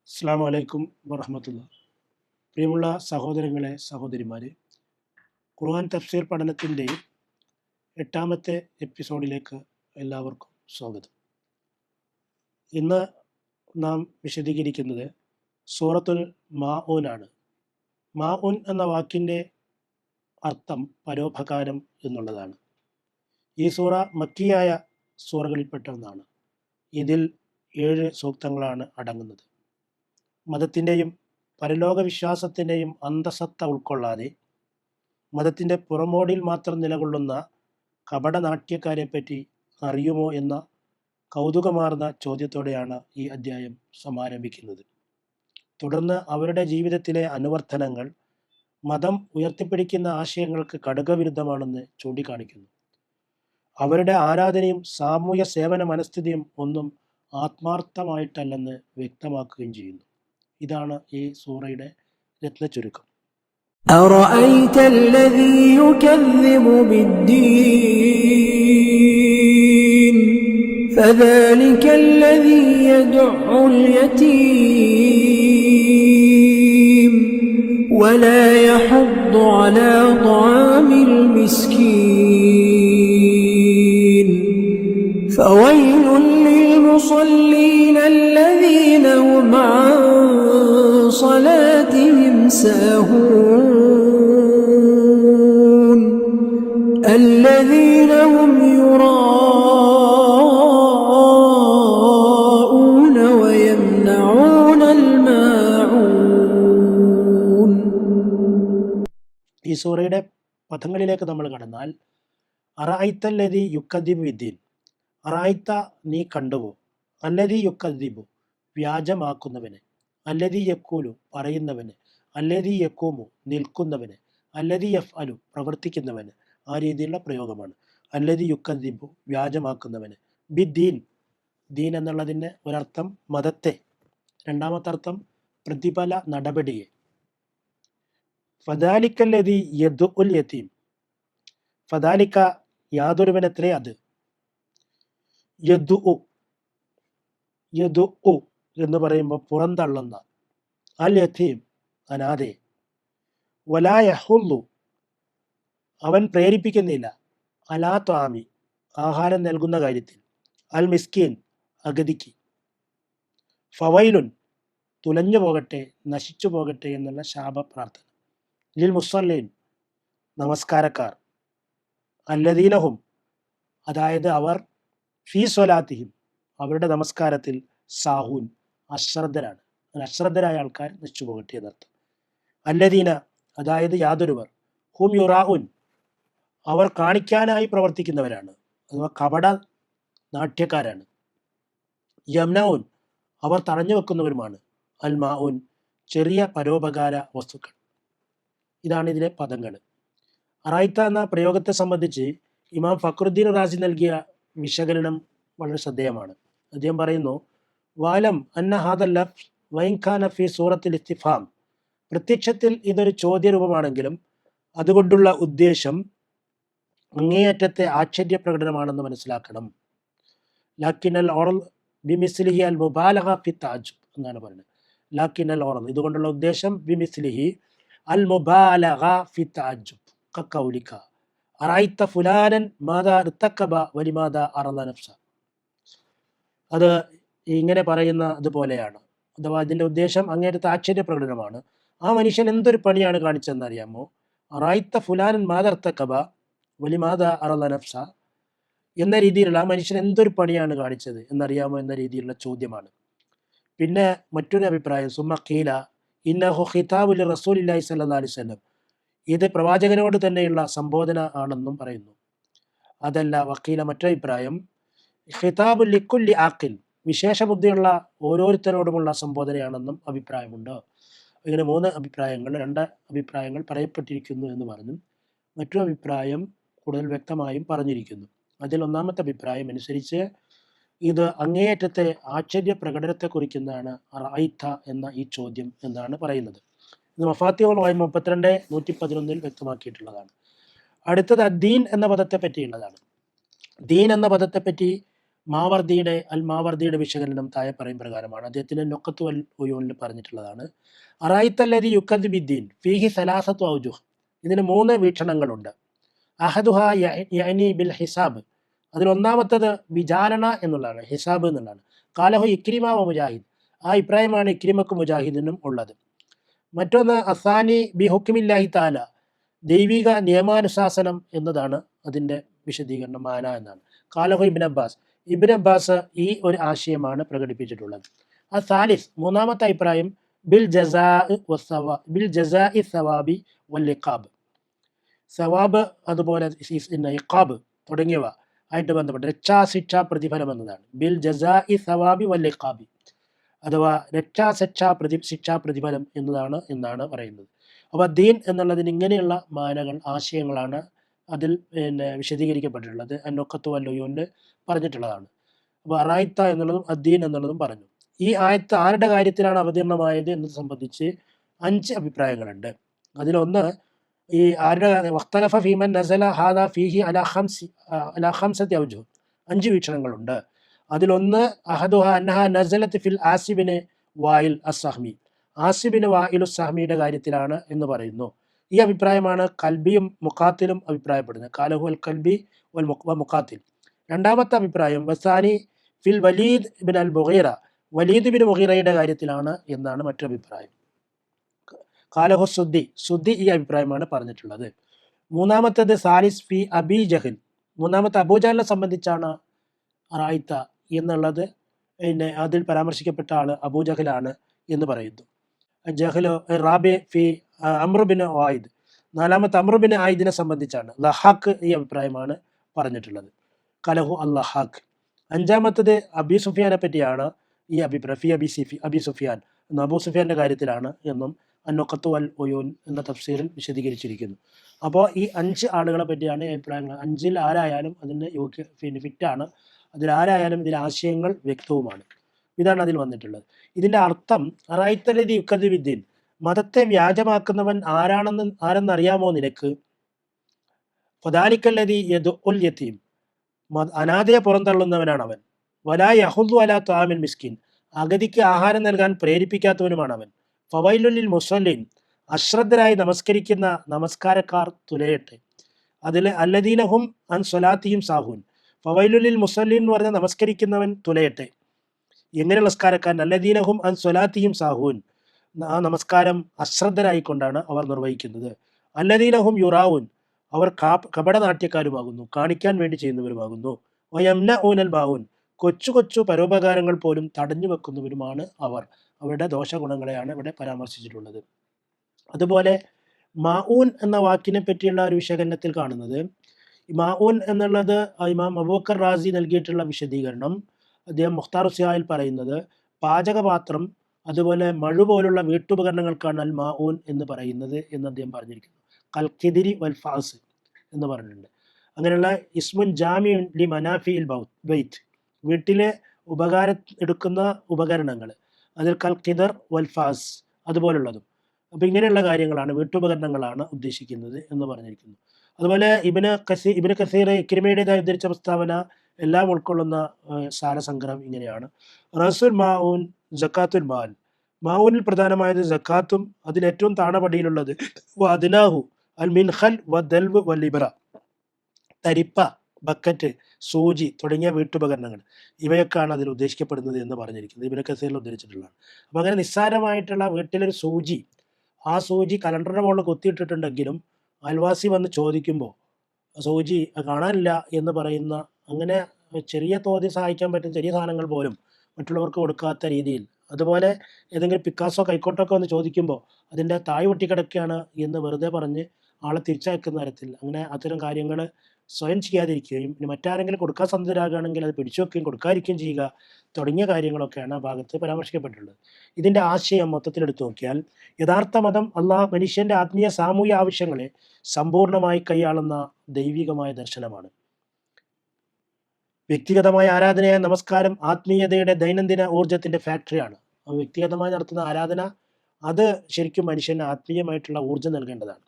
അസ്സലാമു അലൈക്കും വറഹ്മത്തുള്ളാഹി. പ്രിയമുള്ള സഹോദരങ്ങളെ, സഹോദരിമാരെ, ഖുർആൻ തഫ്സീർ പഠനത്തിൻ്റെ 8ാമത്തെ എപ്പിസോഡിലേക്ക് എല്ലാവർക്കും സ്വാഗതം. ഇന്ന് നാം വിശദീകരിക്കുന്നത് സൂറത്തുൽ മാഊൻ ആണ്. മാഊൻ എന്ന വാക്കിൻ്റെ അർത്ഥം പരോപകാരം എന്നുള്ളതാണ്. ഈ സൂറ മക്കിയായ സൂറകളിൽപ്പെട്ട ഒന്നാണ്. ഇതിൽ 7 സൂക്തങ്ങളാണ് അടങ്ങുന്നത്. മതത്തിൻ്റെയും പരലോക വിശ്വാസത്തിൻ്റെയും അന്തസത്ത ഉൾക്കൊള്ളാതെ മതത്തിൻ്റെ പുറമോടിയിൽ മാത്രം നിലകൊള്ളുന്ന കപടനാട്യക്കാരെപ്പറ്റി അറിയുമോ എന്ന കൗതുകമാർന്ന ചോദ്യത്തോടെയാണ് ഈ അധ്യായം സമാരംഭിക്കുന്നത്. തുടർന്ന് അവരുടെ ജീവിതത്തിലെ അനുവർത്തനങ്ങൾ മതം ഉയർത്തിപ്പിടിക്കുന്ന ആശയങ്ങൾക്ക് കടുകവിരുദ്ധമാണെന്ന് ചൂണ്ടിക്കാണിക്കുന്നു. അവരുടെ ആരാധനയും സാമൂഹ്യ സേവന മനസ്ഥിതിയും ഒന്നും ആത്മാർത്ഥമായിട്ടല്ലെന്ന് വ്യക്തമാക്കുകയും ചെയ്യുന്നു. ഇതാണ് ഈ സൂറയുടെ രത്നചുരുക്കം. أرأيت الذي يكذب بالدين فذلك الذي يدع اليتيم ولا يحض على طعام المسكين فويل للمصلين الذين هم عن صلاتهم ساهون الذين هم يراءون ويمنعون الماعون. ഈ സൂറയുടെ പദങ്ങളിലേക്ക് നമ്മൾ കടന്നാൽ, അറഅയ്തല്ലദീ യുക്കദ്ദിബു ബിദ്ദീൻ, അറഅയ്ത നീ കണ്ടുവോ, അല്ലദീ യുക്കദ്ദിബു വ്യാജമാക്കുന്നവന്, അല്ലദീ യഖൂലു പറയുന്നവന്, അല്ലദീ യഖൂമു നിൽക്കുന്നവന്, അല്ലദീ യഫ്അലു പ്രവർത്തിക്കുന്നവന്. ആ രീതിയിലുള്ള പ്രയോഗമാണ്. അല്ലദീ യുക്കദ്ദിബു വ്യാജമാക്കുന്നവന്, ബിദ്ദീൻ ദീൻ എന്നുള്ളതിൻ്റെ ഒരർത്ഥം മതത്തെ, രണ്ടാമത്തെ അർത്ഥം പ്രതിഫല നടപടിയെ. ഫദാലിക്കല്ലദീ യദ്ഉൽ യതീം, ഫദാലിക്ക യാതൊരുവനത്രേ അത്, യദ്ഉ എന്ന് പറയുമ്പോൾ പുറന്തള്ളുന്ന, അൽ യതീം അനാഥെ, വലാ യഹുല്ലു അവൻ പ്രേരിപ്പിക്കുന്നില്ല, അലാ ത്വാമി ആഹാരം നൽകുന്ന കാര്യത്തിൽ, അൽ മിസ്കീൻ അഗതിക്ക്, ഫവൈലുൻ തുലഞ്ഞു പോകട്ടെ, നശിച്ചു പോകട്ടെ എന്നുള്ള ശാപ പ്രാർത്ഥന, ലിൽ മുസല്ലീൻ നമസ്കാരക്കാർ, അല്ലദീനഹും അതായത് അവർ, ഫീ സ്വലാത്തിഹിം അവരുടെ നമസ്കാരത്തിൽ, സാഹൂൻ അശ്രദ്ധരാണ്, അശ്രദ്ധരായ ആൾക്കാർ നശിച്ചു പോകട്ടെ എന്നർത്ഥം. അല്ലദീന അതായത് യാതൊരുവർ, ഹും യുറാഉൻ അവർ കാണിക്കാനായി പ്രവർത്തിക്കുന്നവരാണ്, അഥവാ കപട നാട്യക്കാരാണ്. യംനഊൻ അവർ തടഞ്ഞു വെക്കുന്നവരുമാണ്, അൽ മാഊൻ ചെറിയ പരോപകാര വസ്തുക്കൾ. ഇതാണ് ഇതിലെ പദങ്ങൾ. അറഅയ്ത എന്ന പ്രയോഗത്തെ സംബന്ധിച്ച് ഇമാം ഫഖ്റുദ്ദീൻ റാസി നൽകിയ വിശകലനം വളരെ ശ്രദ്ധേയമാണ്. അദ്ദേഹം പറയുന്നു, വാലം അന്ന ഹാദൽ ലഫ്സ് വഇൻ കാന ഫീ സൂറത്തിൽ ഇസ്തിഫാം, പ്രത്യക്ഷത്തിൽ ഇതൊരു ചോദ്യരൂപമാണെങ്കിലും അതുകൊണ്ടുള്ള ഉദ്ദേശം അങ്ങേയറ്റത്തെ ആശ്ചര്യപ്രകടനമാണെന്ന് മനസ്സിലാക്കണം. ലാക്കിനൽ ഓറൽ ബിമിസ്ലിഹി അൽ മുബാലഗ ഫി തഅജ്ജുബ് എന്നാണ് പറയുന്നത്. ലാക്കിനൽ ഓറൽ ഇതുകൊണ്ടുള്ള ഉദ്ദേശം ബിമിസ്ലിഹി അൽ മുബാലഗ ഫി തഅജ്ജുബ് കഖൗലിക അറഅയ്ത ഫുലാനൻ മാദാ ഇർതകബ വലിമാദാ അറദ നഫ്സ. അത് ഇങ്ങനെ പറയുന്ന അതുപോലെയാണ്, അഥവാ അതിൻ്റെ ഉദ്ദേശം അങ്ങേറ്റത്തെ ആശ്ചര്യപ്രകടനമാണ്. ആ മനുഷ്യൻ എന്തൊരു പണിയാണ് കാണിച്ചതെന്ന് അറിയാമോ? അറഅയ്ത ഫുലാനൻ മാദാ ഇർതകബ വലിമാദാ അറദ നഫ്സ എന്ന രീതിയിലുള്ള ആ മനുഷ്യൻ എന്തൊരു പണിയാണ് കാണിച്ചത് എന്നറിയാമോ എന്ന രീതിയിലുള്ള ചോദ്യമാണ്. പിന്നെ മറ്റൊരു അഭിപ്രായം, സുമ്മ ഖീല ഇന്നഹു ഖിതാബുൽ റസൂലില്ലാഹി സ്വല്ലല്ലാഹി അലൈഹി വസല്ലം, ഇത് പ്രവാചകനോട് തന്നെയുള്ള സംബോധന ആണെന്നും പറയുന്നു. അതല്ല, വക്കീല മറ്റൊരു അഭിപ്രായം, ഖിതാബുൽ ലിക്കുല്ലി ആഖിൽ വിശേഷ ബുദ്ധിയുള്ള ഓരോരുത്തരോടുമുള്ള സംബോധനയാണെന്നും അഭിപ്രായമുണ്ട്. ഇങ്ങനെ 3 അഭിപ്രായങ്ങൾ, 2 അഭിപ്രായങ്ങൾ പറയപ്പെട്ടിരിക്കുന്നു എന്ന് പറഞ്ഞു. മറ്റൊരു അഭിപ്രായം കൂടുതൽ വ്യക്തമായും പറഞ്ഞിരിക്കുന്നു. അതിൽ ഒന്നാമത്തെ അഭിപ്രായം അനുസരിച്ച് ഇത് അങ്ങേയറ്റത്തെ ആശ്ചര്യ പ്രകടനത്തെ കുറിക്കുന്നതാണ് അറഅയ്ത എന്ന ഈ ചോദ്യം എന്നാണ് പറയുന്നത്. ഇത് മഫാത്തിഹുൽ ഗൈബ് 32:111 വ്യക്തമാക്കിയിട്ടുള്ളതാണ്. അടുത്തത് ദീൻ എന്ന പദത്തെ പറ്റിയുള്ളതാണ്. ദീൻ എന്ന പദത്തെപ്പറ്റി മാവർദിയുടെ വിശകലനം താഴെ പറയും പ്രകാരമാണ്. അദ്ദേഹത്തിൻ്റെ നൊക്കത്ത് വൽ ഉയൂനിൽ പറഞ്ഞിട്ടുള്ളതാണ്. അറായിത്തല്ലതി യുക്കദ് ബിദ്ദീൻ ഫീഹി സലാസത്തു ഔജുഹ്. ഇതിന് 3 വീക്ഷണങ്ങളുണ്ട്. അഹദുഹ യഅനി ബിൽ ഹിസാബ്. അതിലൊന്നാമത്തത് വിചാരണ എന്നുള്ളതാണ്, ഹിസാബ് എന്നുള്ളതാണ്. കാലഹു ഇക്രിമ വ മുജാഹിദ്. ആ അഭിപ്രായമാണ് ഇക്രിമക്കും മുജാഹിദിനും ഉള്ളത്. മറ്റൊന്ന് അസാനി ബി ഹുക്മില്ലാഹി തആല, ദൈവിക നിയമാനുശാസനം എന്നതാണ് അതിൻ്റെ വിശദീകരണം, മാന എന്നാണ്. കാലഹു ഇബ്ൻ അബ്ബാസ് ഈ ഒരു ആശയമാണ് പ്രകടിപ്പിച്ചിട്ടുള്ളത്. സാലിസ് മൂന്നാമത്തെ അഭിപ്രായം ബിൽ ജസാഇ സവാബി വൽ ഇഖാബ്. സവാബ് അതുപോലെ ഇഖാബ് തുടങ്ങിയവ ആയിട്ട് ബന്ധപ്പെട്ട് രക്ഷാശിക്ഷാ പ്രതിഫലം എന്നതാണ്. ബിൽ ജസാഇ സവാബി വൽ ഇഖാബി അഥവാ ശിക്ഷാ പ്രതിഫലം എന്നാണ് പറയുന്നത്. അപ്പോൾ ദീൻ എന്നുള്ളതിന് ഇങ്ങനെയുള്ള മാനകൾ, ആശയങ്ങളാണ് അതിൽ വിശദീകരിക്കപ്പെട്ടിട്ടുള്ളത്. അന്നൊക്കത്ത് വല്ലുയൂണ്ട് പറഞ്ഞിട്ടുള്ളതാണ്. അപ്പോൾ അറായിത്ത എന്നുള്ളതും അദ്ദീൻ എന്നുള്ളതും പറഞ്ഞു. ഈ ആയത്ത് ആരുടെ കാര്യത്തിലാണ് അവതീർണമായത് എന്നത് സംബന്ധിച്ച് 5 അഭിപ്രായങ്ങളുണ്ട്. അതിലൊന്ന് ഈ ആരുടെ വഖ്തലഫ ഫീമൻ നസല ഹാദ ഫീഹി അലാ ഖംസത്തി ഔജുഹ്, 5 വീക്ഷണങ്ങളുണ്ട്. അതിലൊന്ന് അഹദുഹ അന്നഹ നസലത്ത് ഫിൽ ആസിബിന് വായിൽ അസ്സഹ്മി, ആസിബിന് വായിലു സഹ്മിയുടെ കാര്യത്തിലാണ് എന്ന് പറയുന്നു. ഈ അഭിപ്രായമാണ് കൽബിയും മുഖാത്തിലും അഭിപ്രായപ്പെടുന്നത്. കാലഹു അൽ കൽബി വൽ മുഖാത്തിൽ. രണ്ടാമത്തെ അഭിപ്രായം വസാനി ഫിൽ വലീദ് ബിൻ അൽ മുഗീറ, വലീദ് ബിൻ മുഗീറയുടെ കാര്യത്തിലാണ് എന്നാണ് മറ്റൊരു അഭിപ്രായം. കാലഹു സുദ്ദി ഈ അഭിപ്രായമാണ് പറഞ്ഞിട്ടുള്ളത്. മൂന്നാമത്തേത് സാലിസ് ഫി അബി ജഹൽ, മൂന്നാമത്തെ അബൂജഹലിനെ സംബന്ധിച്ചാണ് അറായിത്ത എന്നുള്ളത്. അതിൽ പരാമർശിക്കപ്പെട്ട ആള് അബൂജഹലാണ് എന്ന് പറയുന്നു. ജഹലോ റാബി ഫി അമ്രുബിൻ ആയിദ്, നാലാമത്തെ അമ്രുബിൻ ആയിദിനെ സംബന്ധിച്ചാണ് ലഹാഖ് ഈ അഭിപ്രായമാണ് പറഞ്ഞിട്ടുള്ളത്. കലഹു അല്ലഹാഖ്. അഞ്ചാമത്തത് അബി സുഫിയാനെ പറ്റിയാണ് ഈ അഭിപ്രായം. ഫി അബി സുഫിയാൻ എന്ന അബൂ സുഫിയാന്റെ കാര്യത്തിലാണ് എന്നും അന്നൊക്കത്തു വൽ ഒയൂൻ എന്ന തഫ്സീറിൽ വിശദീകരിച്ചിരിക്കുന്നു. അപ്പോൾ ഈ 5 ആളുകളെ പറ്റിയാണ് അഭിപ്രായങ്ങൾ. 5-ൽ ആരായാലും അതിന് ഫിറ്റാണ്. അതിലാരായാലും ഇതിലെ ആശയങ്ങൾ വ്യക്തവുമാണ്. ഇതാണ് അതിൽ വന്നിട്ടുള്ളത്. ഇതിൻ്റെ അർത്ഥം അറായിത്തല്ലദി യുക്കദ്ദിബു ബിദ്ദീൻ, മതത്തെ വ്യാജമാക്കുന്നവൻ ആരെന്നറിയാമോ നിനക്ക്? ഫദാലിക്കല്ലദി യദ്ഉൽ യതീം, അനാഥയെ പുറന്തള്ളുന്നവനാണ് അവൻ. വലാ യഹുദ്ദു അലാ ത്വാമിൽ മിസ്കിൻ, അഗതിക്ക് ആഹാരം നൽകാൻ പ്രേരിപ്പിക്കാത്തവനുമാണ് അവൻ. ഫവൈലുൽ മുസല്ലിൻ, അശ്രദ്ധരായി നമസ്കരിക്കുന്ന നമസ്കാരക്കാർ തുലയട്ടെ. അതിൽ അല്ലദീനഹും അൻ സ്വലാത്തിയും സാഹൂൻ. ഫവൈലുൽ മുസല്ലിൻ എന്ന് പറഞ്ഞാൽ നമസ്കരിക്കുന്നവൻ തുലയട്ടെ. എങ്ങനെ നമസ്കാരക്കാരൻ? അല്ലദീനഹും അൻ സ്വലാത്തിയും സാഹൂൻ, ആ നമസ്കാരം അശ്രദ്ധരായിക്കൊണ്ടാണ് അവർ നിർവഹിക്കുന്നത്. അല്ലദീനഹും യുറാവൂൻ, അവർ കപടനാട്യക്കാരുമാകുന്നു, കാണിക്കാൻ വേണ്ടി ചെയ്യുന്നവരുമാകുന്നു. വയംനഊനൽ ബാഊൻ, കൊച്ചു കൊച്ചു പരോപകാരങ്ങൾ പോലും തടഞ്ഞു വെക്കുന്നവരുമാണ് അവർ. അവരുടെ ദോഷഗുണങ്ങളെയാണ് ഇവിടെ പരാമർശിച്ചിട്ടുള്ളത്. അതുപോലെ മാഊൻ എന്ന വാക്കിനെ പറ്റിയുള്ള ഒരു വിശകലനത്തിൽ കാണുന്നത്, മാഊൻ എന്നുള്ളത് ഇമാം അബൂബക്കർ റാസി നൽകിയിട്ടുള്ള വിശദീകരണം, അദ്ദേഹം മുഖ്താർ ഉസ്യായിൽ പറയുന്നത് പാചകപാത്രം അതുപോലെ മഴു പോലുള്ള വീട്ടുപകരണങ്ങൾക്കാണ് അൽ മാഊൻ എന്ന് പറയുന്നത് എന്ന് അദ്ദേഹം പറഞ്ഞിരിക്കുന്നു. കൽഖിദിരി വൽ ഫാസ് എന്ന് പറഞ്ഞിട്ടുണ്ട്. അങ്ങനെയുള്ള ഇസ്മുൻ ജാമി ലി മനാഫിൽ ബൈത്ത്, വീട്ടിലെ എടുക്കുന്ന ഉപകരണങ്ങൾ, അതിൽ കൽഖിദർ വൽ ഫാസ് അതുപോലുള്ളതും. അപ്പോൾ ഇങ്ങനെയുള്ള കാര്യങ്ങളാണ്, വീട്ടുപകരണങ്ങളാണ് ഉദ്ദേശിക്കുന്നത് എന്ന് പറഞ്ഞിരിക്കുന്നു. അതുപോലെ ഇബ്നു കസീർ ഇക്രിമയുടേതായി ഉദ്ധരിച്ച പ്രസ്താവന എല്ലാം ഉൾക്കൊള്ളുന്ന സാരസംഗ്രഹം ഇങ്ങനെയാണ്. റസുൽ മാഊൻ ജക്കാത്തുൽ മാൽ, മാഊനിൽ പ്രധാനമായത് ജക്കാത്തും അതിലേറ്റവും താണപടിയിലുള്ളത് വഅദ്നാഹു അൽ മിൻഖൽ വദൽവ് വല്ലിബ്ര, തരിപ്പ, ബക്കറ്റ്, സൂചി തുടങ്ങിയ വീട്ടുപകരണങ്ങൾ, ഇവയൊക്കെയാണ് അതിൽ ഉദ്ദേശിക്കപ്പെടുന്നത് എന്ന് പറഞ്ഞിരിക്കുന്നത്. ഇബ്നു കസീറിൽ ഉദ്ധരിച്ചിട്ടുള്ളതാണ്. അപ്പോൾ അങ്ങനെ നിസ്സാരമായിട്ടുള്ള വീട്ടിലൊരു സൂചി, ആ സൂചി കലണ്ടറിൻ്റെ മുകളിൽ കുത്തിയിട്ടിട്ടുണ്ടെങ്കിലും അയൽവാസി വന്ന് ചോദിക്കുമ്പോൾ സൂചി കാണാനില്ല എന്ന് പറയുന്ന, അങ്ങനെ ചെറിയ തോതിൽ സഹായിക്കാൻ പറ്റുന്ന ചെറിയ സാധനങ്ങൾ പോലും മറ്റുള്ളവർക്ക് കൊടുക്കാത്ത രീതിയിൽ, അതുപോലെ ഏതെങ്കിലും പിക്കാസോ കൈക്കോട്ടൊക്കെ വന്ന് ചോദിക്കുമ്പോൾ അതിൻ്റെ തായ് പൊട്ടിക്കിടക്കുകയാണ് എന്ന് വെറുതെ പറഞ്ഞ് ആളെ തിരിച്ചയക്കുന്ന തരത്തിൽ, അങ്ങനെ അത്തരം കാര്യങ്ങൾ സ്വയം ചെയ്യാതിരിക്കുകയും ഇനി മറ്റാരെങ്കിലും കൊടുക്കാൻ സന്നദ്ധരാകുകയാണെങ്കിൽ അത് പിടിച്ചു വെക്കുകയും കൊടുക്കാതിരിക്കുകയും ചെയ്യുക തുടങ്ങിയ കാര്യങ്ങളൊക്കെയാണ് ആ ഭാഗത്ത് പരാമർശിക്കപ്പെട്ടിട്ടുള്ളത്. ഇതിൻ്റെ ആശയം മൊത്തത്തിലെടുത്തു നോക്കിയാൽ യഥാർത്ഥ മതം അള്ളാഹ് മനുഷ്യൻ്റെ ആത്മീയ സാമൂഹ്യ ആവശ്യങ്ങളെ സമ്പൂർണ്ണമായി കൈയാളുന്ന ദൈവികമായ ദർശനമാണ്. വ്യക്തിഗതമായ ആരാധനയായ നമസ്കാരം ആത്മീയതയുടെ ദൈനംദിന ഊർജത്തിൻ്റെ ഫാക്ടറിയാണ്. വ്യക്തിഗതമായി നടത്തുന്ന ആരാധന അത് ശരിക്കും മനുഷ്യന് ആത്മീയമായിട്ടുള്ള ഊർജ്ജം നൽകേണ്ടതാണ്.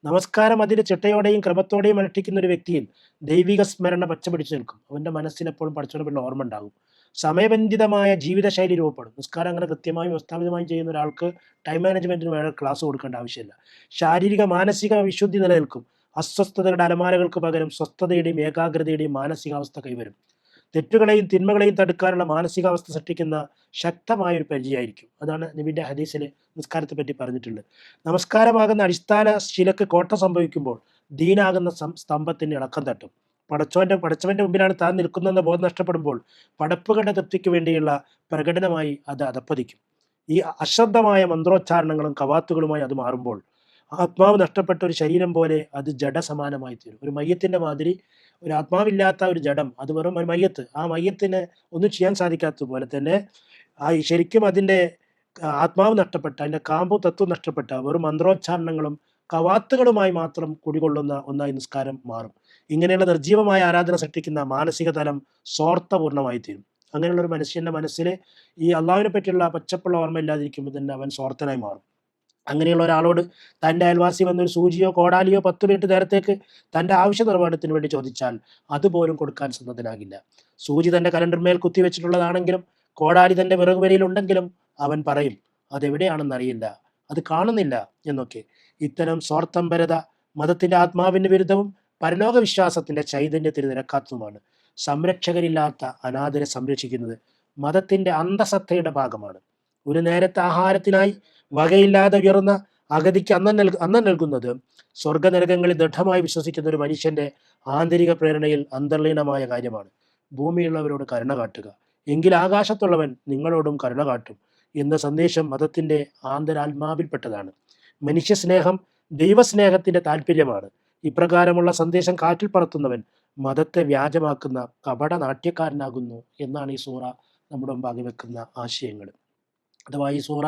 നമസ്കാരം അതിന്റെ ചിട്ടയോടെയും ക്രമത്തോടെയും അനുഷ്ഠിക്കുന്ന ഒരു വ്യക്തിയിൽ ദൈവിക സ്മരണ പച്ചപിടിച്ചു നിൽക്കും. അവന്റെ മനസ്സിൽ എപ്പോഴും പഠിച്ചവരുടെ ഓർമ്മ ഉണ്ടാകും. സമയബന്ധിതമായ ജീവിതശൈലി രൂപപ്പെടും. നിസ്കാരം അങ്ങനെ കൃത്യമായും വ്യവസ്ഥാപിതമായും ചെയ്യുന്ന ഒരാൾക്ക് ടൈം മാനേജ്മെന്റിന് വേറെ ക്ലാസ് കൊടുക്കേണ്ട ആവശ്യമില്ല. ശാരീരിക മാനസിക വിശുദ്ധി നിലനിൽക്കും. അസ്വസ്ഥതകളുടെ അലമാരകൾക്ക് പകരം സ്വസ്ഥതയുടെയും ഏകാഗ്രതയുടെയും മാനസികാവസ്ഥ കൈവരും. തെറ്റുകളെയും തിന്മകളെയും തടുക്കാനുള്ള മാനസികാവസ്ഥ സൃഷ്ടിക്കുന്ന ശക്തമായ ഒരു പരിചയമായിരിക്കും. അതാണ് നബിയുടെ ഹദീസിൽ നിസ്കാരത്തെ പറ്റി പറഞ്ഞിട്ടുള്ളത്. നമസ്കാരമാകുന്ന അടിസ്ഥാന ശിലക്ക് കോട്ടം സംഭവിക്കുമ്പോൾ ദീനാകുന്ന സ്തംഭത്തിന് ഇളക്കം തട്ടും. പടച്ചവന്റെ മുമ്പിലാണ് താൻ നിൽക്കുന്നതെന്ന ബോധം നഷ്ടപ്പെടുമ്പോൾ പടപ്പുകളുടെ തൃപ്തിക്ക് വേണ്ടിയുള്ള പ്രകടനമായി അത് അധപ്പതിക്കും. ഈ അശ്രദ്ധമായ മന്ത്രോച്ചാരണങ്ങളും കവാത്തുകളുമായി അത് മാറുമ്പോൾ ആത്മാവ് നഷ്ടപ്പെട്ട ഒരു ശരീരം പോലെ അത് ജഡസമാനമായി തീരും. ഒരു മയ്യത്തിന്റെ മാതിരി, ഒരു ആത്മാവില്ലാത്ത ഒരു ജഡം, അത് വെറും ഒരു മയ്യത്ത്. ആ മയ്യത്തിന് ഒന്നും ചെയ്യാൻ സാധിക്കാത്തതുപോലെ തന്നെ ശരിക്കും അതിൻ്റെ ആത്മാവ് നഷ്ടപ്പെട്ട, അതിൻ്റെ കാമ്പും തത്വം നഷ്ടപ്പെട്ട വെറും മന്ത്രോച്ചാരണങ്ങളും കവാത്തുകളുമായി മാത്രം കുടികൊള്ളുന്ന ഒന്നായി നിസ്കാരം മാറും. ഇങ്ങനെയുള്ള നിർജീവമായ ആരാധന സൃഷ്ടിക്കുന്ന മാനസിക തലം സ്വാർത്ഥപൂർണ്ണമായി തീരും. അങ്ങനെയുള്ള ഒരു മനുഷ്യന്റെ മനസ്സിൽ ഈ അള്ളാഹുവിനെ പറ്റിയുള്ള പച്ചപ്പുള്ള ഓർമ്മ ഇല്ലാതിരിക്കുമ്പോൾ തന്നെ അവൻ സ്വാർത്ഥനായി മാറും. അങ്ങനെയുള്ള ഒരാളോട് തൻ്റെ അയൽവാസി വന്നൊരു സൂചിയോ കോടാലിയോ 10 മിനിറ്റ് നേരത്തേക്ക് തൻ്റെ ആവശ്യ നിർവഹണത്തിന് വേണ്ടി ചോദിച്ചാൽ അതുപോലും കൊടുക്കാൻ സന്നദ്ധനാകില്ല. സൂചി തൻ്റെ കലണ്ടർമേൽ കുത്തിവെച്ചിട്ടുള്ളതാണെങ്കിലും കോടാലി തൻ്റെ വിറകുവരയിലുണ്ടെങ്കിലും അവൻ പറയും അതെവിടെയാണെന്നറിയില്ല, അത് കാണുന്നില്ല എന്നൊക്കെ. ഇത്തരം സ്വാർത്ഥംപരത മതത്തിന്റെ ആത്മാവിന് വിരുദ്ധവും പരലോക വിശ്വാസത്തിന്റെ ചൈതന്യത്തിന് നിരക്കാത്തതുമാണ്. സംരക്ഷകരില്ലാത്ത അനാഥരെ സംരക്ഷിക്കുന്നത് മതത്തിന്റെ അന്തസത്തയുടെ ഭാഗമാണ്. ഒരു നേരത്തെ ആഹാരത്തിനായി വകയില്ലാതെ ഉയർന്ന അഗതിക്ക് അന്നം നൽകുന്നത് സ്വർഗനരകങ്ങളിൽ ദൃഢമായി വിശ്വസിക്കുന്ന ഒരു മനുഷ്യന്റെ ആന്തരിക പ്രേരണയിൽ അന്തർലീനമായ കാര്യമാണ്. ഭൂമിയുള്ളവരോട് കരുണ കാട്ടുക, എങ്കിൽ ആകാശത്തുള്ളവൻ നിങ്ങളോടും കരുണ കാട്ടും എന്ന സന്ദേശം മതത്തിന്റെ ആന്തരാത്മാവിൽപ്പെട്ടതാണ്. മനുഷ്യസ്നേഹം ദൈവസ്നേഹത്തിന്റെ താല്പര്യമാണ്. ഇപ്രകാരമുള്ള സന്ദേശം കാറ്റിൽ പറത്തുന്നവൻ മതത്തെ വ്യാജമാക്കുന്ന കപട നാട്യക്കാരനാകുന്നു എന്നാണ് ഈ സൂറ നമ്മുടെ മുമ്പാകെ വെക്കുന്ന ആശയങ്ങൾ. അഥവാ ഈ സൂറ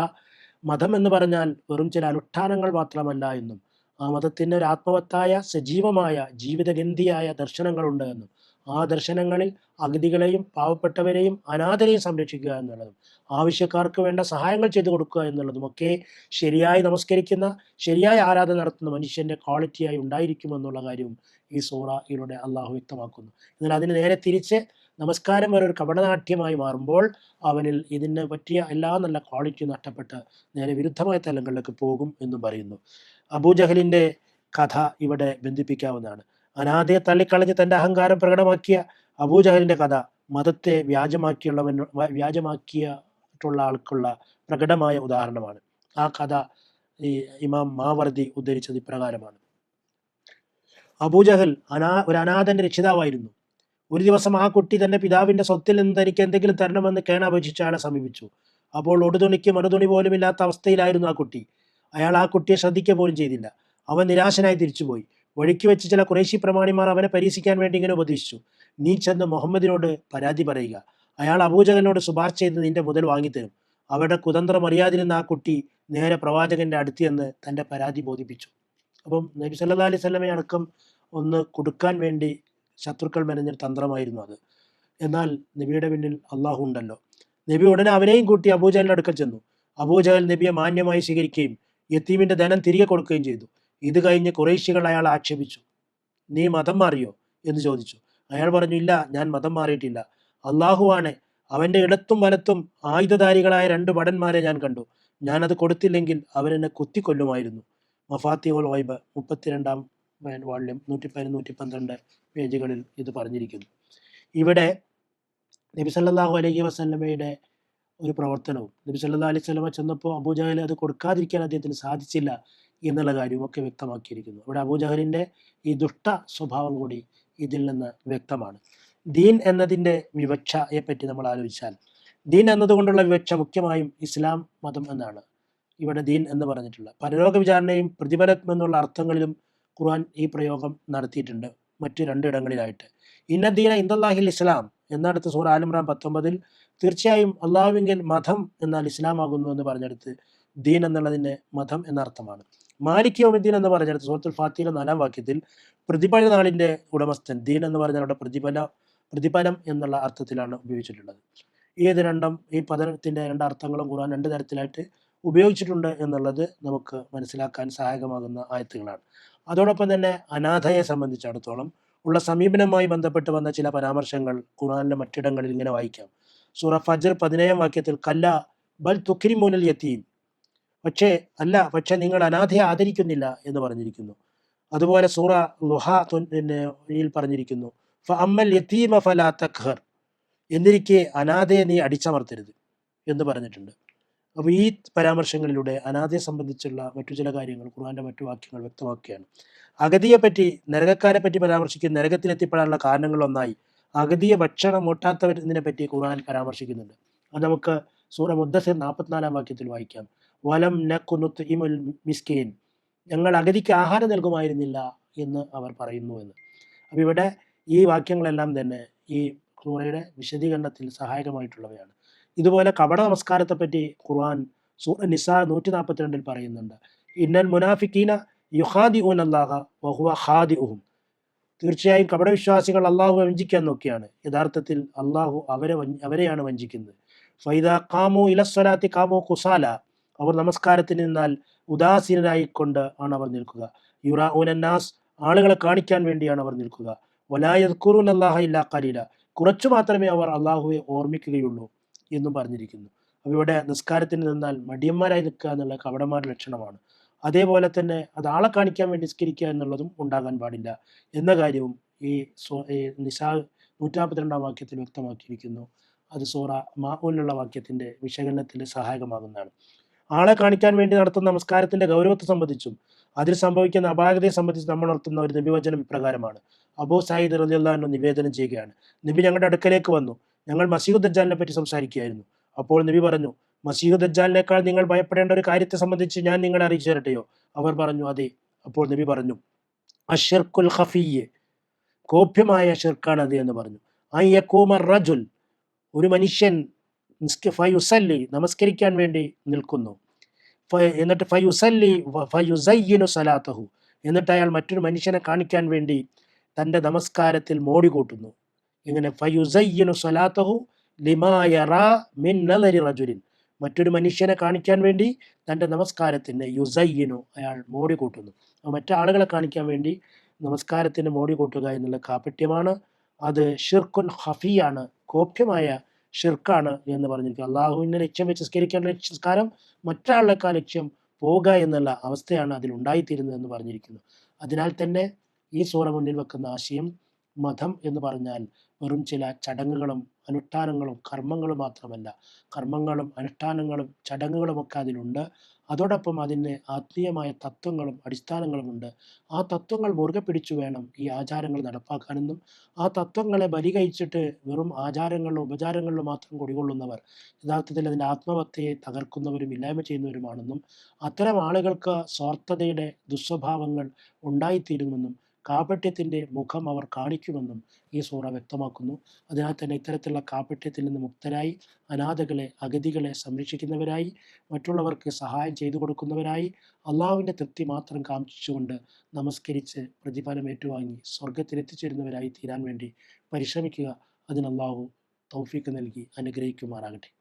മതം എന്ന് പറഞ്ഞാൽ വെറും ചില അനുഷ്ഠാനങ്ങൾ മാത്രമല്ല എന്നും ആ മതത്തിന് ഒരു ആത്മവത്തായ സജീവമായ ജീവിതഗന്ധിയായ ദർശനങ്ങളുണ്ട് എന്നും ആ ദർശനങ്ങളിൽ അഗതികളെയും പാവപ്പെട്ടവരെയും അനാഥരെയും സംരക്ഷിക്കുക എന്നുള്ളതും ആവശ്യക്കാർക്ക് വേണ്ട സഹായങ്ങൾ ചെയ്തു കൊടുക്കുക എന്നുള്ളതും ഒക്കെ ശരിയായി നമസ്കരിക്കുന്ന, ശരിയായ ആരാധന നടത്തുന്ന മനുഷ്യന്റെ ക്വാളിറ്റിയായി ഉണ്ടായിരിക്കുമെന്നുള്ള കാര്യവും ഈ സൂറയിലൂടെ അള്ളാഹു വ്യക്തമാക്കുന്നു. എന്നാൽ അതിന് നേരെ തിരിച്ച് നമസ്കാരം വരെ ഒരു കപടനാട്യമായി മാറുമ്പോൾ അവനിൽ ഇതിനെ പറ്റിയ എല്ലാ നല്ല ക്വാളിറ്റി നഷ്ടപ്പെട്ട് നേരെ വിരുദ്ധമായ തലങ്ങളിലേക്ക് പോകും എന്നും പറയുന്നു. അബൂജഹലിന്റെ കഥ ഇവിടെ ബന്ധിപ്പിക്കാവുന്നതാണ്. അനാഥയെ തള്ളിക്കളഞ്ഞ് തന്റെ അഹങ്കാരം പ്രകടമാക്കിയ അബൂജഹലിന്റെ കഥ മതത്തെ വ്യാജമാക്കിയിട്ടുള്ള ആൾക്കുള്ള പ്രകടമായ ഉദാഹരണമാണ്. ആ കഥ ഈ ഇമാം മാവർദി ഉദ്ധരിച്ചത് ഇപ്രകാരമാണ്. അബൂജഹൽ ഒരു അനാഥന്റെ രക്ഷിതാവായിരുന്നു. ഒരു ദിവസം ആ കുട്ടി തന്റെ പിതാവിന്റെ സ്വത്തിൽ നിന്ന് തനിക്ക് എന്തെങ്കിലും തരണമെന്ന് കേണപേക്ഷിച്ച് അയാളെ സമീപിച്ചു. അപ്പോൾ ഒടുതുണിക്ക് മറുതുണി പോലും ഇല്ലാത്ത അവസ്ഥയിലായിരുന്നു ആ കുട്ടി. അയാൾ ആ കുട്ടിയെ ശ്രദ്ധിക്കുക പോലും ചെയ്തില്ല. അവൻ നിരാശനായി തിരിച്ചുപോയി. വഴിക്ക് വെച്ച് ചില ഖുറൈശി പ്രമാണിമാർ അവനെ പരീക്ഷിക്കാൻ വേണ്ടി ഇങ്ങനെ ഉപദേശിച്ചു: നീ ചെന്ന് മുഹമ്മദിനോട് പരാതി പറയുക, അയാൾ അബൂജഹലിനോട് ശുപാർശ ചെയ്ത് നിന്റെ മുതൽ വാങ്ങിത്തരും. അവരുടെ കുതന്ത്രം അറിയാതിരുന്ന ആ കുട്ടി നേരെ പ്രവാചകന്റെ അടുത്ത് എന്ന് തന്റെ പരാതി ബോധിപ്പിച്ചു. അപ്പം നബി സല്ലല്ലാഹു അലൈഹി വസല്ലമയെ അടക്കം ഒന്ന് കൊടുക്കാൻ വേണ്ടി ശത്രുക്കൾ മെനഞ്ഞൊരു തന്ത്രമായിരുന്നു അത്. എന്നാൽ നബിയുടെ പിന്നിൽ അള്ളാഹു ഉണ്ടല്ലോ. നബി ഉടനെ അവനെയും കൂട്ടി അബൂജഹലിന്റെ അടുക്കൽ ചെന്നു. അബൂജഹൽ നബിയെ മാന്യമായി സ്വീകരിക്കുകയും യത്തീമിന്റെ ധനം തിരികെ കൊടുക്കുകയും ചെയ്തു. ഇത് കഴിഞ്ഞ് ഖുറൈശികൾ അയാൾ ആക്ഷേപിച്ചു. നീ മതം മാറിയോ എന്ന് ചോദിച്ചു. അയാൾ പറഞ്ഞു, ഇല്ല, ഞാൻ മതം മാറിയിട്ടില്ല. അള്ളാഹുവാണ്, അവന്റെ ഇടത്തും വലത്തും ആയുധധാരികളായ 2 ഭടന്മാരെ ഞാൻ കണ്ടു. ഞാനത് കൊടുത്തില്ലെങ്കിൽ അവരെന്നെ കുത്തിക്കൊല്ലുമായിരുന്നു. മഫാത്തിഹുൽ ഗൈബ് 32-ാം വാള്യം 111, 112 പേജുകളിൽ ഇത് പറഞ്ഞിരിക്കുന്നു. ഇവിടെ നബി സല്ലല്ലാഹു അലൈഹി വസല്ലമയുടെ ഒരു പ്രവർത്തനവും നബി സല്ലല്ലാഹു അലൈഹി വസല്ലമ ചെന്നപ്പോൾ അബൂജഹൽ അത് കൊടുക്കാതിരിക്കാൻ അദ്ദേഹത്തിന് സാധിച്ചില്ല എന്നുള്ള കാര്യവും ഒക്കെ വ്യക്തമാക്കിയിരിക്കുന്നു. ഇവിടെ അബൂജഹലിന്റെ ഈ ദുഷ്ട സ്വഭാവം കൂടി ഇതിൽ നിന്ന് വ്യക്തമാണ്. ദീൻ എന്നതിൻ്റെ വിവക്ഷയെ പറ്റി നമ്മൾ ആലോചിച്ചാൽ, ദീൻ എന്നതുകൊണ്ടുള്ള വിവക്ഷ മുഖ്യമായും ഇസ്ലാം മതം എന്നാണ് ഇവിടെ ദീൻ എന്ന് പറഞ്ഞിട്ടുള്ളത്. പരലോക വിചാരണയും പ്രതിഫലം എന്നുള്ള അർത്ഥങ്ങളിലും ഖുർആൻ ഈ പ്രയോഗം നടത്തിയിട്ടുണ്ട് മറ്റു 2 ഇടങ്ങളിലായിട്ട്. ഇന്ന ദീന ഇൻദല്ലാഹിൽ ഇസ്ലാം എന്നടുത്ത് സൂറ ആൽ ഇംറാൻ 19 തീർച്ചയായും അള്ളാഹുവിങ്കിൽ മതം എന്നാൽ ഇസ്ലാം ആകുന്നു എന്ന് പറഞ്ഞെടുത്ത് ദീൻ എന്നുള്ളതിൻ്റെ മതം എന്ന അർത്ഥമാണ്. മാലിക് യൗമിദ്ദീൻ എന്ന് പറഞ്ഞെടുത്ത് സൂറത്തുൽ ഫാത്തിഹയിലെ 4-ാം വാക്യത്തിൽ പ്രതിഫല നാളിൻ്റെ ഉടമസ്ഥൻ, ദീൻ എന്ന് പറഞ്ഞാൽ അവിടെ പ്രതിഫലം എന്നുള്ള അർത്ഥത്തിലാണ് ഉപയോഗിച്ചിട്ടുള്ളത്. ഈ പദത്തിന്റെ 2 അർത്ഥങ്ങളും ഖുർആൻ 2 തരത്തിലായിട്ട് ഉപയോഗിച്ചിട്ടുണ്ട് എന്നുള്ളത് നമുക്ക് മനസ്സിലാക്കാൻ സഹായകമാകുന്ന ആയത്തുകളാണ്. അതോടൊപ്പം തന്നെ അനാഥയെ സംബന്ധിച്ചിടത്തോളം ഉള്ള സമീപനവുമായി ബന്ധപ്പെട്ട് വന്ന ചില പരാമർശങ്ങൾ ഖുർആനിലെ മറ്റിടങ്ങളിൽ ഇങ്ങനെ വായിക്കാം. സൂറ ഫജ്ർ 17 വാക്യത്തിൽ കല്ല ബൽ തുക്രിമൂനൽ യതീം, പക്ഷേ നിങ്ങൾ അനാഥയെ ആദരിക്കുന്നില്ല എന്ന് പറഞ്ഞിരിക്കുന്നു. അതുപോലെ സൂറ ലുഹ പറഞ്ഞിരിക്കുന്നു ഫഅമ്മൽ യതീമ ഫലാ തഖ്ഹർ, എന്നിരിക്കെ അനാഥയെ നീ അടിച്ചമർത്തരുത് എന്ന് പറഞ്ഞിട്ടുണ്ട്. അപ്പോൾ ഈ പരാമർശങ്ങളിലൂടെ അനാഥയെ സംബന്ധിച്ചുള്ള മറ്റു ചില കാര്യങ്ങൾ ഖുർആന്റെ മറ്റു വാക്യങ്ങൾ വ്യക്തമാക്കുകയാണ്. അഗതിയെപ്പറ്റി, നരകക്കാരെ പറ്റി പരാമർശിക്കുന്ന നരകത്തിലെത്തിപ്പെടാനുള്ള കാരണങ്ങളൊന്നായി അഗതിയെ ഭക്ഷണം മുട്ടാത്തവരിനെ പറ്റി ഖുർആൻ പരാമർശിക്കുന്നുണ്ട്. അത് നമുക്ക് സൂറ മുദ്ദസിർ 44 വാക്യത്തിൽ വായിക്കാം. വലം നഖുനുത് ഇമുൽ മിസ്കീൻ, ഞങ്ങൾ അഗതിക്ക് ആഹാരം നൽകുമായിരുന്നില്ല എന്ന് അവർ പറയുന്നു എന്ന്. അപ്പോൾ ഇവിടെ ഈ വാക്യങ്ങളെല്ലാം തന്നെ ഈ സൂറയുടെ വിശദീകരണത്തിൽ സഹായകമായിട്ടുള്ളവയാണ്. ഇതുപോലെ കപട നമസ്കാരത്തെപ്പറ്റി ഖുർആൻ സൂറ നിസാ 142 പറയുന്നുണ്ട്. ഇന്നൽ മുനാഫിഖീന യുഖാദിഊന അല്ലാഹ വഹുവ ഖാദിഉഹും, തീർച്ചയായും കപടവിശ്വാസികൾ അള്ളാഹുവെ വഞ്ചിക്കാൻ നോക്കിയാണ്, യഥാർത്ഥത്തിൽ അള്ളാഹു അവരെയാണ് വഞ്ചിക്കുന്നത്. ഫൈദാ ഖാമു ഇലസ്സലാത്തി ഖാമു കുസാല, അവർ നമസ്കാരത്തിന് നിന്നാൽ ഉദാസീനരായിക്കൊണ്ട് ആണ് അവർ നിൽക്കുക. യുറാഊന നാസ്, ആളുകളെ കാണിക്കാൻ വേണ്ടിയാണ് അവർ നിൽക്കുക. വലാ യദ്കുറൂന അല്ലാഹ ഇല്ലാ ഖലീല, കുറച്ചു മാത്രമേ അവർ അള്ളാഹുവെ ഓർമ്മിക്കുകയുള്ളൂ എന്നും പറഞ്ഞിരിക്കുന്നു. അപ്പോൾ ഇവിടെ നിസ്കാരത്തിന് നിന്നാൽ മടിയന്മാരായി നിൽക്കുക എന്നുള്ള കപടന്മാരുടെ ലക്ഷണമാണ്. അതേപോലെ തന്നെ അത് ആളെ കാണിക്കാൻ വേണ്ടി നിസ്കരിക്കുക എന്നുള്ളതും ഉണ്ടാകാൻ പാടില്ല എന്ന കാര്യവും ഈ നിസാ 142 വാക്യത്തിൽ വ്യക്തമാക്കിയിരിക്കുന്നു. അത് സൂറ മാഊനിലുള്ള വാക്യത്തിന്റെ വിശകലനത്തിൽ സഹായകമാകുന്നതാണ്. ആളെ കാണിക്കാൻ വേണ്ടി നടത്തുന്ന നമസ്കാരത്തിന്റെ ഗൗരവത്തെ സംബന്ധിച്ചും അതിൽ സംഭവിക്കുന്ന അപാകതയെ സംബന്ധിച്ച് നമ്മൾ നടത്തുന്ന ഒരു നബിവചനം ഇപ്രകാരമാണ്. അബൂ സഈദ് റളിയല്ലാഹു അൻഹു നിവേദനം ചെയ്യുകയാണ്. നബി ഞങ്ങളുടെ അടുക്കലേക്ക് വന്നു, ഞങ്ങൾ മസീഹ് ദജ്ജാലിനെ പറ്റി സംസാരിക്കുകയായിരുന്നു. അപ്പോൾ നബി പറഞ്ഞു, മസീഹ് ദജ്ജാലിനേക്കാൾ നിങ്ങൾ ഭയപ്പെടേണ്ട ഒരു കാര്യത്തെ സംബന്ധിച്ച് ഞാൻ നിങ്ങളെ അറിയിച്ചു തരട്ടെയോ? അവർ പറഞ്ഞു, അതെ. അപ്പോൾ നബി പറഞ്ഞു, അശ്ശിർക്കുൽ ഖഫിയ്യ്, ഗോപ്യമായ ഷിർക്കാണ് അത് എന്ന് പറഞ്ഞു. അയ്യഖൂമ റജുൽ, ഒരു മനുഷ്യൻ ഫയുസല്ലി, നമസ്കരിക്കാൻ വേണ്ടി നിൽക്കുന്നു, എന്നിട്ട് ഫയുസല്ലി ഫയുസയ്യിനു സലാത്തഹു, എന്നിട്ട് അയാൾ മറ്റൊരു മനുഷ്യനെ കാണിക്കാൻ വേണ്ടി തൻ്റെ നമസ്കാരത്തിൽ മോടി കൂട്ടുന്നു. ഇങ്ങനെ ഫയുസയ്യിനു സലാത്തഹു ലിമാ യറാ മിൻ നദരി റജുലിൻ, മറ്റൊരു മനുഷ്യനെ കാണിക്കാൻ വേണ്ടി തൻ്റെ നമസ്കാരത്തിന് യുസയ്യിനു, അയാൾ മോടി കൂട്ടുന്നു. മറ്റാളുകളെ കാണിക്കാൻ വേണ്ടി നമസ്കാരത്തിന് മോടി കൂട്ടുക എന്നുള്ള കാപട്യമാണ്. അത് ഷിർക്കുൻ ഖഫിയാണ്, ഗോപ്യമായ ഷിർക്കാണ് എന്ന് പറഞ്ഞിരിക്കുക. അള്ളാഹുവിനെ ലക്ഷ്യം വെച്ച് നിസ്കരിക്കേണ്ട നിസ്കാരം മറ്റൊരാളേക്കാൾ ലക്ഷ്യം പോകുക എന്നുള്ള അവസ്ഥയാണ് അതിൽ ഉണ്ടായിത്തീരുന്നത് എന്ന് പറഞ്ഞിരിക്കുന്നു. അതിനാൽ തന്നെ ഈ സൂറ മുന്നിൽ വെക്കുന്ന ആശയം മതം എന്ന് പറഞ്ഞാൽ വെറും ചില ചടങ്ങുകളും അനുഷ്ഠാനങ്ങളും കർമ്മങ്ങളും മാത്രമല്ല, കർമ്മങ്ങളും അനുഷ്ഠാനങ്ങളും ചടങ്ങുകളുമൊക്കെ അതിലുണ്ട്. അതോടൊപ്പം അതിന് ആത്മീയമായ തത്വങ്ങളും അടിസ്ഥാനങ്ങളുമുണ്ട്. ആ തത്വങ്ങൾ മുറുകെ പിടിച്ചു വേണം ഈ ആചാരങ്ങൾ നടപ്പാക്കാനെന്നും ആ തത്വങ്ങളെ ബലികഴിച്ചിട്ട് വെറും ആചാരങ്ങളിലും ഉപചാരങ്ങളിലും മാത്രം കുടികൊള്ളുന്നവർ യഥാർത്ഥത്തിൽ അതിൻ്റെ ആത്മവത്തയെ തകർക്കുന്നവരും ഇല്ലായ്മ ചെയ്യുന്നവരുമാണെന്നും അത്തരം ആളുകൾക്ക് സ്വാർത്ഥതയുടെ ദുസ്വഭാവങ്ങൾ ഉണ്ടായിത്തീരുമെന്നും കാപട്യത്തിൻ്റെ മുഖം അവർ കാണിക്കുമെന്നും ഈ സൂറ വ്യക്തമാക്കുന്നു. അതിനാൽ തന്നെ ഇത്തരത്തിലുള്ള കാപട്യത്തിൽ നിന്ന് മുക്തരായി, അനാഥകളെ അഗതികളെ സംരക്ഷിക്കുന്നവരായി, മറ്റുള്ളവർക്ക് സഹായം ചെയ്തു കൊടുക്കുന്നവരായി, അള്ളാഹുവിൻ്റെ തൃപ്തി മാത്രം കാംക്ഷിച്ചുകൊണ്ട് നമസ്കരിച്ച് പ്രതിഫലം ഏറ്റുവാങ്ങി സ്വർഗത്തിലെത്തിച്ചേരുന്നവരായി തീരാൻ വേണ്ടി പരിശ്രമിക്കുക. അതിന് അള്ളാഹു തൗഫീക്ക് നൽകി അനുഗ്രഹിക്കുമാറാകട്ടെ.